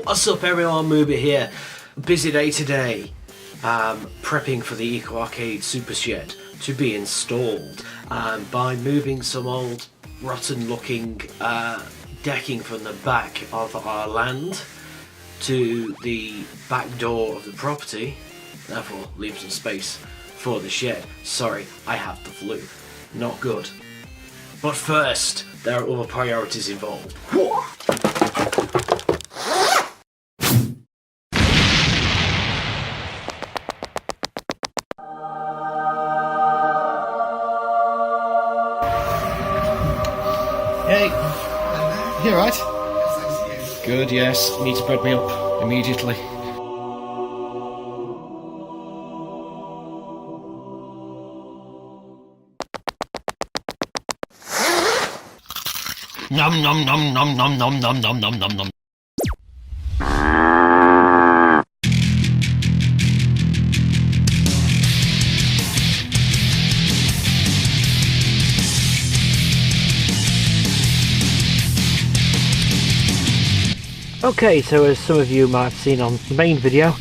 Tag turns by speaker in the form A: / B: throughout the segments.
A: What's up everyone, Moobit here. Busy day today, prepping for the Eco Arcade Super Shed to be installed by moving some old rotten looking decking from the back of our land to the back door of the property, therefore leave some space for the shed. Sorry, I have the flu. Not good. But first, there are other priorities involved. Hey, you alright? Good, yes. Need to bread me up immediately. Nom nom nom nom nom nom nom nom nom nom nom.
B: Okay, so as some of you might have seen on the main video,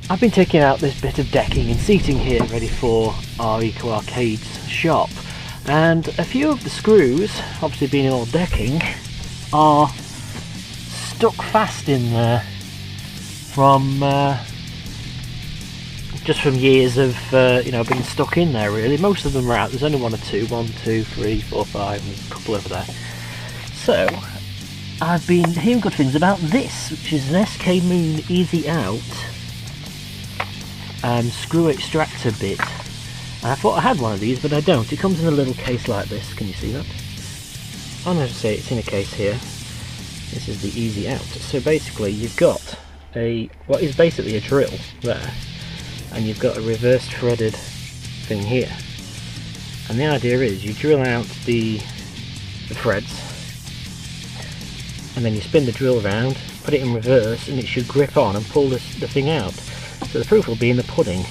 B: I've been taking out this bit of decking and seating here ready for our Eco Arcade's shop, and a few of the screws, obviously being all decking, are stuck fast in there from just from years of being stuck in there really. Most of them are out. There's only one or two, 1, 2, 3, 4, 5, and a couple over there. So I've been hearing good things about this, which is an SK Moon Easy Out screw extractor bit. And I thought I had one of these, but I don't. It comes in a little case like this. Can you see that? Oh no, say it's in a case here. This is the Easy Out. So basically you've got what is basically a drill there, and you've got a reverse threaded thing here. And the idea is you drill out the threads, and then you spin the drill around, put it in reverse, and it should grip on and pull the thing out. So the proof will be in the pudding.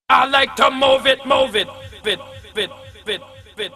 C: I like to move it, bit, bit, bit, bit.